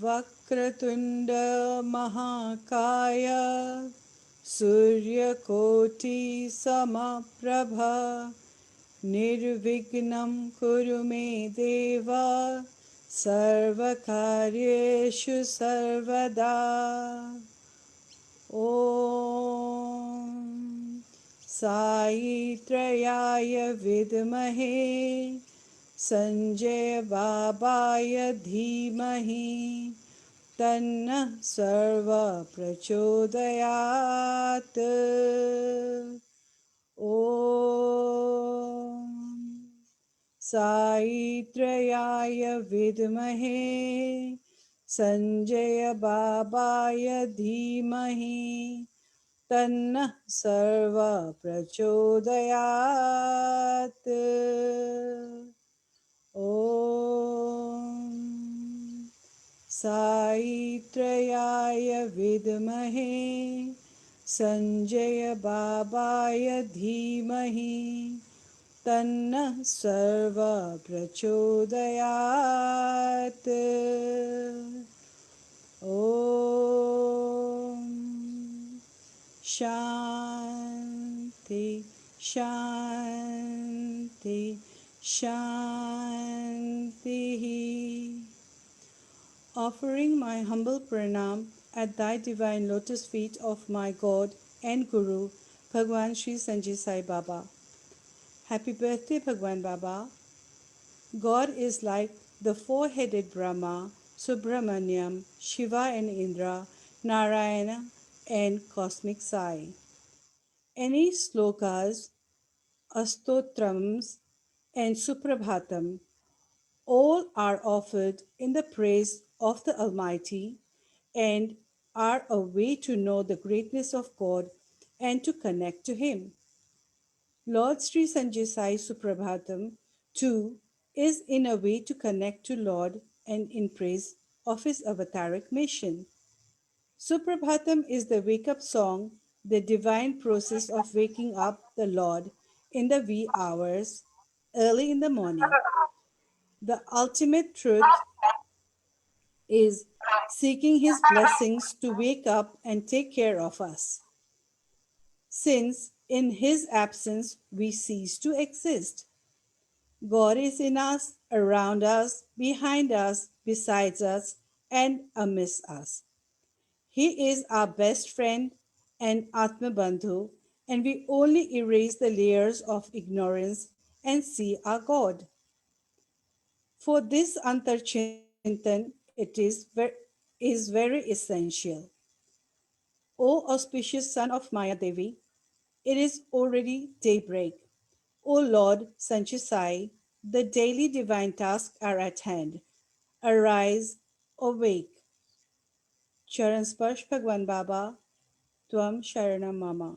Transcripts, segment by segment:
वक्रतुंड महाकाय सूर्यकोटि समप्रभा निर्विघ्नं कुरु मे देव सर्वकार्येषु सर्वदा। ॐ साईत्रयाय विद्महे संजय बाबाय धीमहि तन्नः सर्वः प्रचोदयात्। ॐ साईत्रयाय विद्महे संजय बाबाय धीमहि तन्नः सर्वः प्रचोदयात्। ॐ साईत्रयाय विद्महे संजय बाबाय धीमहि तन्नः सर्वः प्रचोदयात्। ॐ शान्ति शान्ति शान्तिः। Offering my humble pranam at thy divine lotus feet of my God and Guru, Bhagwan Sri Sanjay Sai Baba. Happy birthday, Bhagwan Baba. God is like the four-headed Brahma, Subramanyam, Shiva and Indra, Narayana and Cosmic Sai. Any slokas, astotrams and suprabhatam all are offered in the praise of the Almighty and are a way to know the greatness of God and to connect to Him. Lord Sri Sanjay Sai Suprabhatam too is in a way to connect to Lord and in praise of His avataric mission. Suprabhatam is the wake-up song, the divine process of waking up the Lord in the wee hours, early in the morning. The ultimate truth is seeking His blessings to wake up and take care of us, since in His absence we cease to exist. God is in us, around us, behind us, besides us, and amidst us. He is our best friend and Atma Bandhu, and we only erase the layers of ignorance and see our God. For this Antarchintan, is very essential. O auspicious son of Maya Devi, it is already daybreak. O Lord Sanchisai, the daily divine tasks are at hand. Arise, awake. Charan Sparsh Bhagwan Baba, Tvam Sharanam Mama.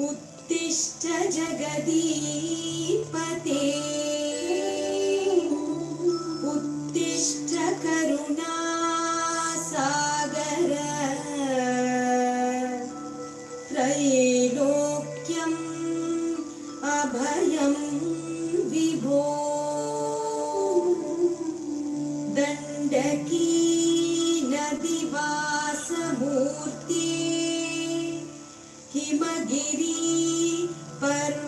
उत्तिष्ठ जगदीपते उत्तिष्ठ करुणासागर त्रैलोक्यम् अभयं विभो दण्डकी नदीवासमूर्ति हिमगिरि पर्वतशोभिते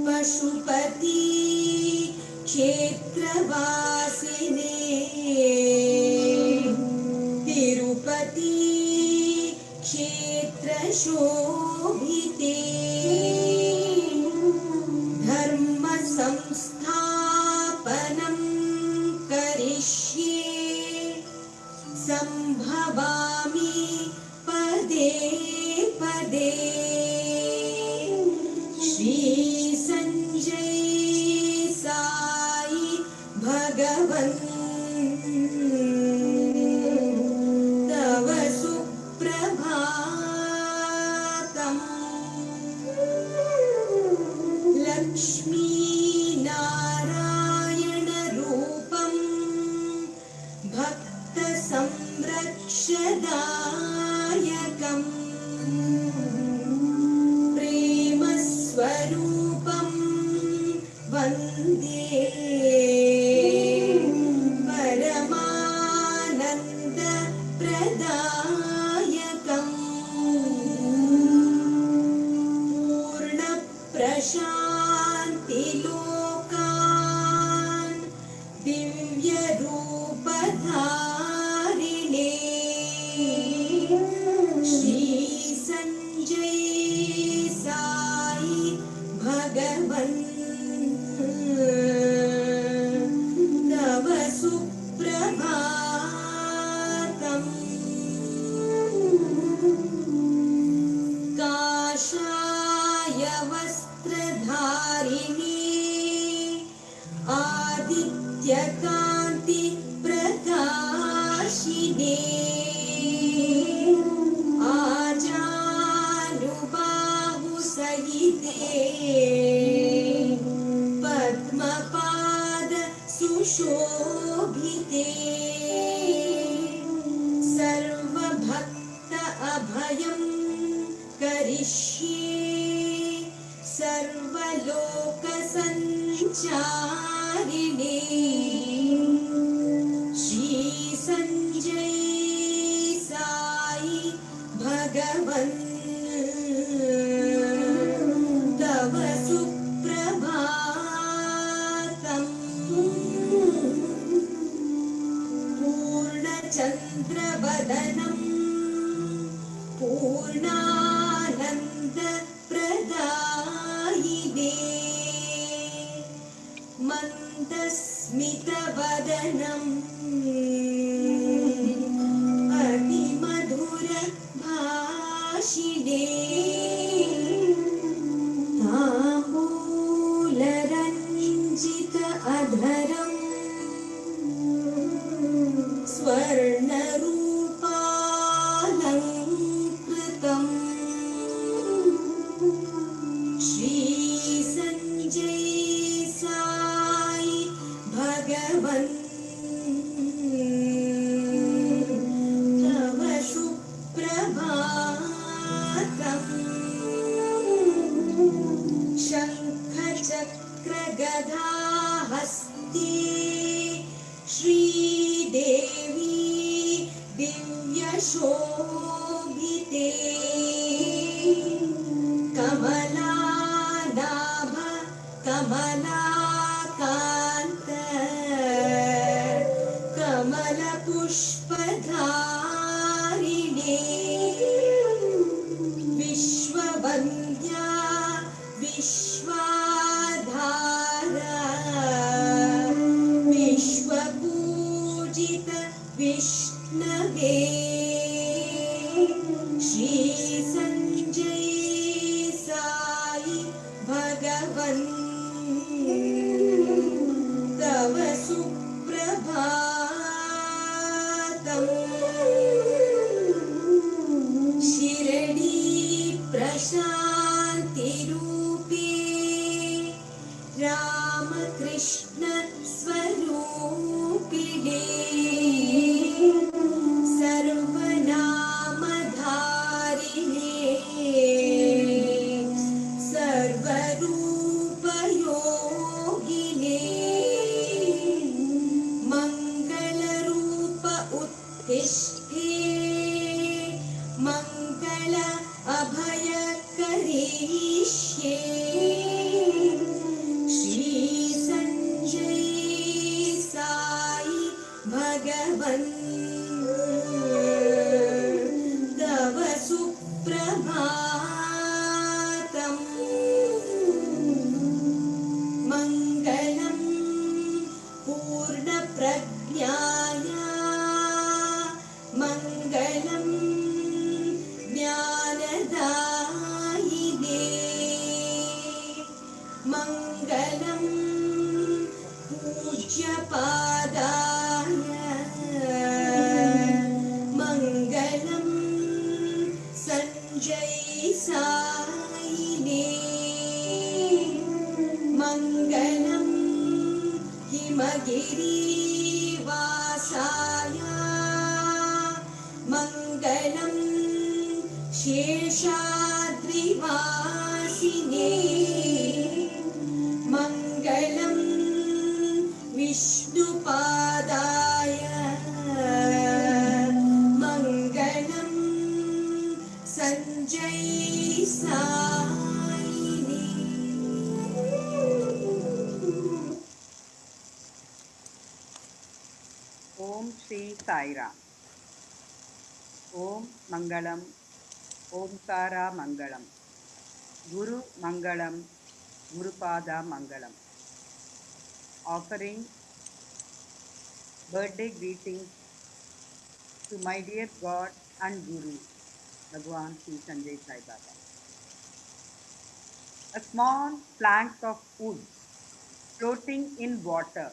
पशुपति क्षेत्रवासिने तिरुपति क्षेत्रशोभिते धर्म संस्थापनं करिष्ये संभवामि पदे पदे श्री संजय साई भगवन् तव सुप्रभातम् लक्ष्मी नारायण रूपम् भक्त संरक्षदायकम् प्रेम स्वरूपं वन्दे परमानन्द प्रदायकम् पूर्ण प्रशान्ति लोकान् दिव्य रूपधारिणे श्री संजय साई भगवन् तव सुप्रभातम् काषाय वस्त्रधारिणे आदित्यकान्ति प्रकाशिने आजानुबाहुसहिते पद्मपाद सुशोभिते सर्वभक्त अभयं करिष्ये सर्वलोक संचारिणे श्री संजय साई भगवन् तव सुप्रभातम् पूर्णचन्द्रवदनं पूर्णानन्द प्रदायिने मन्दस्मितवदनम् अतिमधुर भाषिणे ताम्बूलरञ्जित अधरम् स्वर्णरूपालङ्कृतम् श्री संजय साई भगवन् तव सुप्रभातम् शङ्ख चक्र गदा हस्ते श्रीदेवी दिव्यशोभिते कमलानाभ कमलाकान्त कमलपुष्पधारिणे विश्ववन्द्या विश्वाधारा विश्वपूजित विष्णवे श्री संजय साई भगवन् तव सुप्रभातम् ज्योतिरूपे रामकृष्ण स्वरूपिणे सर्वनामधारिणे सर्वरूपयोगिने मङ्गलरूप उत्तिष्ठे मङ्गल अभयकरीष्ये श्री सञ्जय साई भगवन् तव सुप्रभातम् मङ्गलं पूर्णप्रज्ञाय मङ्गलं ज्ञानदायिने मङ्गलं पूज्यपादाय मङ्गलं सञ्जय सायिने मङ्गलं हिमगिरिवासाय मङ्गलं शेषाद्रिवासिने मङ्गलं विष्णुपादाय मङ्गलं Sanjaya सायिने Om Shri Sai Ram. Om Mangalam. Om Kara Mangalam. Guru Mangalam. Guru Pada Mangalam. Offering birthday greetings to my dear God and Guru, Bhagwan Sri Sanjay Sai Baba. A small plank of wood floating in water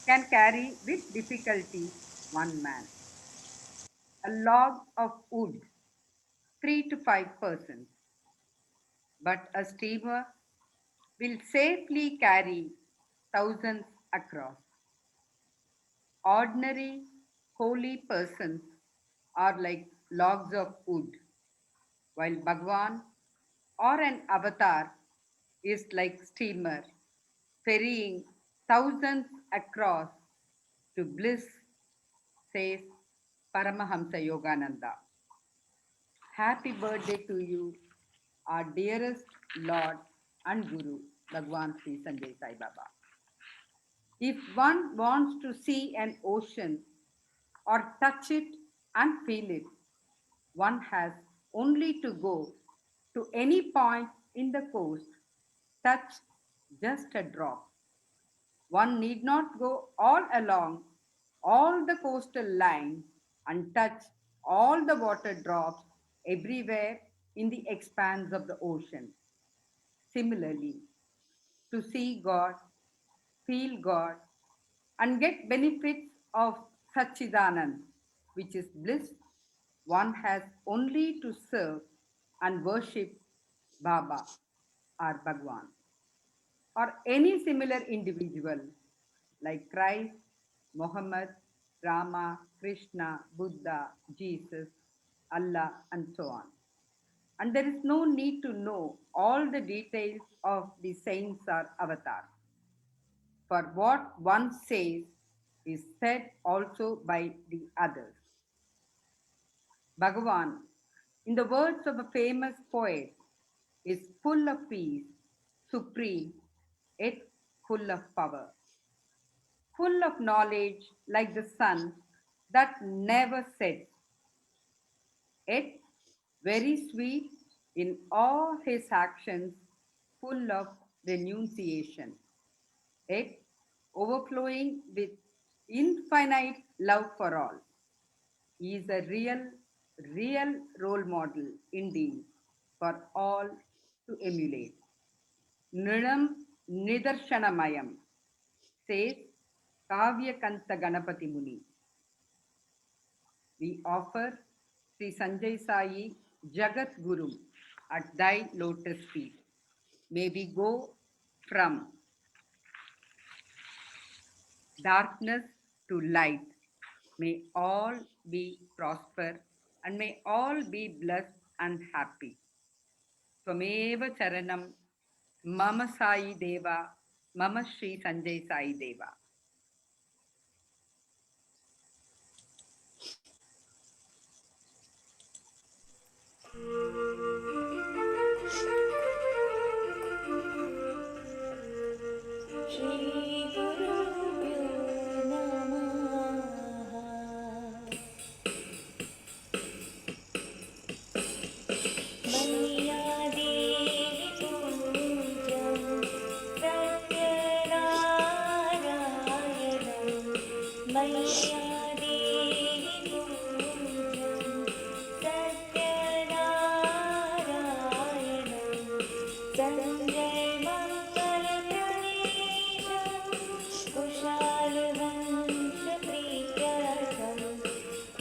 can carry with difficulty one man. A log of wood, 3 to 5 persons, but a steamer will safely carry thousands across. Ordinary holy persons are like logs of wood, while Bhagwan or an avatar is like steamer ferrying thousands across to bliss, says Paramahamsa Yogananda. Happy birthday to you, our dearest Lord and Guru, Bhagwan Sri Sanjay Sai Baba. If one wants to see an ocean or touch it and feel it, one has only to go to any point in the coast, touch just a drop. One need not go all along all the coastal line and touch all the water drops everywhere in the expanse of the ocean. Similarly, to see God, feel God, and get benefits of Satchidanand, which is bliss, one has only to serve and worship Baba or Bhagwan or any similar individual like Christ, Muhammad, Rama, Krishna, Buddha, Jesus, Allah, and so on. And there is no need to know all the details of the saints or avatars. For what one says is said also by the others. Bhagavan, in the words of a famous poet, is full of peace, supreme, yet full of power, full of knowledge like the sun that never sets, yet very sweet in all his actions, full of renunciation, yet overflowing with infinite love for all. He is a real role model indeed for all to emulate. Nrinam Nidarshanamayan, says Kavya Kanta Ganapati Muni. We offer Sri Sanjay Sai Jagat Guru, at thy lotus feet. May we go from darkness to light. May all be prosper and may all be blessed and happy. Twameva Charanam Mama Sai Deva Mama Sri Sanjay Sai Deva. श्रीगुरुभ्यो नमः। मय्यादेवि पूज्यं सत्यनारायणं। मय्यादेवि पूज्यं सत्यनारायणं। सञ्जयमङ्गलप्रदेशं कुशालवंशप्रीत्यर्थं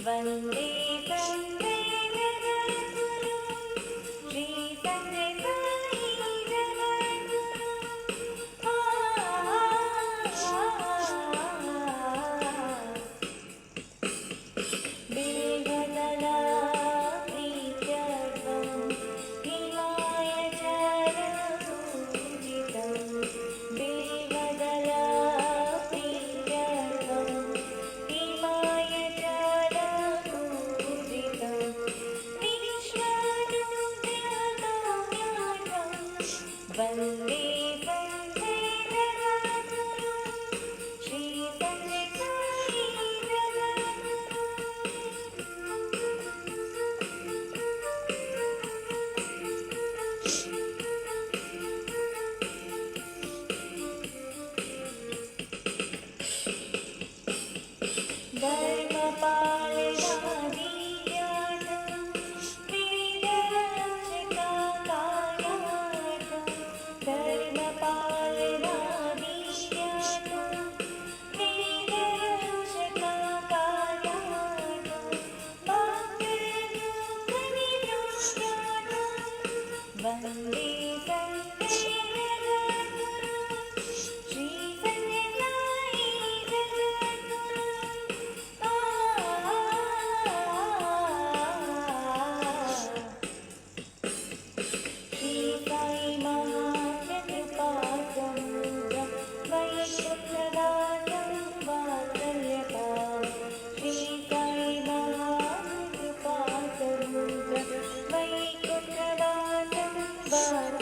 वन्दे सञ्जयजगद्गुरुं श्रीसञ्जयजगद्गुरुं प्रीत्यर्थं हिमायचलपूजितं। प्रीत्यर्थं हिमायचलपूजितं। विश्वानुग्रहकाम्यार्थं वन्दे सञ्जयजगद्गुरुं धर्मपालनादिव्यार्थं वेदरक्षकाकार्यार्थं। धर्मपालनादिव्यार्थं वेदरक्षकाकार्यार्थं। भक्तजनोपनिरोधार्थं वन्दे सञ्जयजगद्गुरुं श्रीसाई महाप्रकृपासमुद्रं वैकुण्ठवासं वात्सल्यतां। श्रीसाई महाप्रकृपासमुद्रं वैकुण्ठवासं वात्सल्यताम्।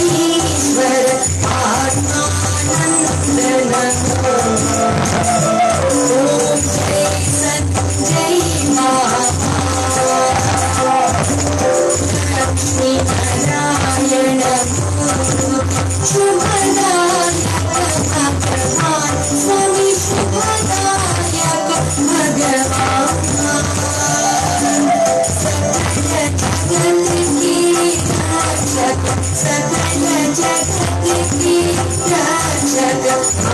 ईश्वर आत्मानंद नमो ओम जय सत जय लक्ष्मी नारायण शुभदायक भगवान स्वामी शुभदायक भगवान सकल जगत की रक्षक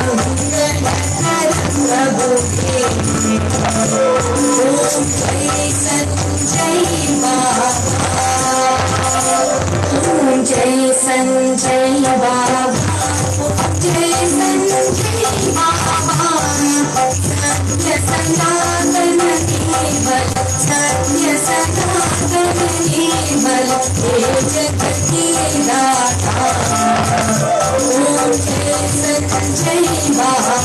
मंगलकर प्रभु के ओम जय संजय बाबा ओम जय संजय बाबा जय संजय बाबा सत्य सनातन केवल सत्य सनातन केवल हे जगत की दाता ओम जय संजय बाबा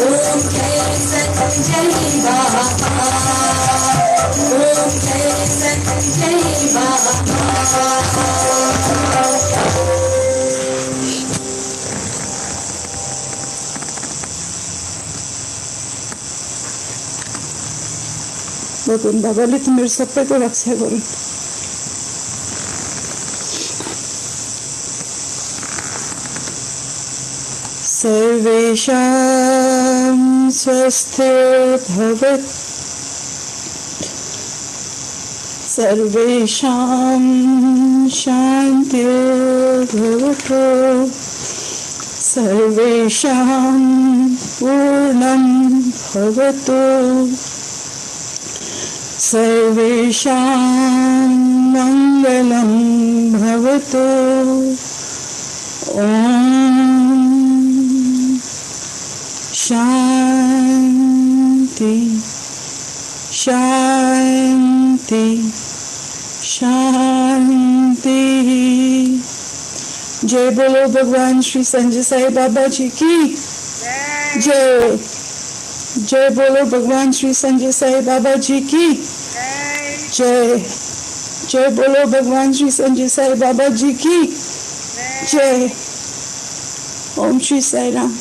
ओम जय संजय बाबा ओम जय संजय बाबा বলুন বাবা তুমি সব তো রক্ষা করুন सर्वेषां स्वस्थिर्भवत् सर्वेषां शान्तिर्भवतु सर्वेषां पूर्णं भवतु सर्वेषां मङ्गलं भवतु ॐ शांति शांति शांति जय बोलो भगवान श्री संजय साई बाबा जी की जय जय बोलो भगवान श्री संजय साई बाबा जी की जय जय बोलो भगवान श्री संजय साई बाबा जी की जय ओम श्री साई राम।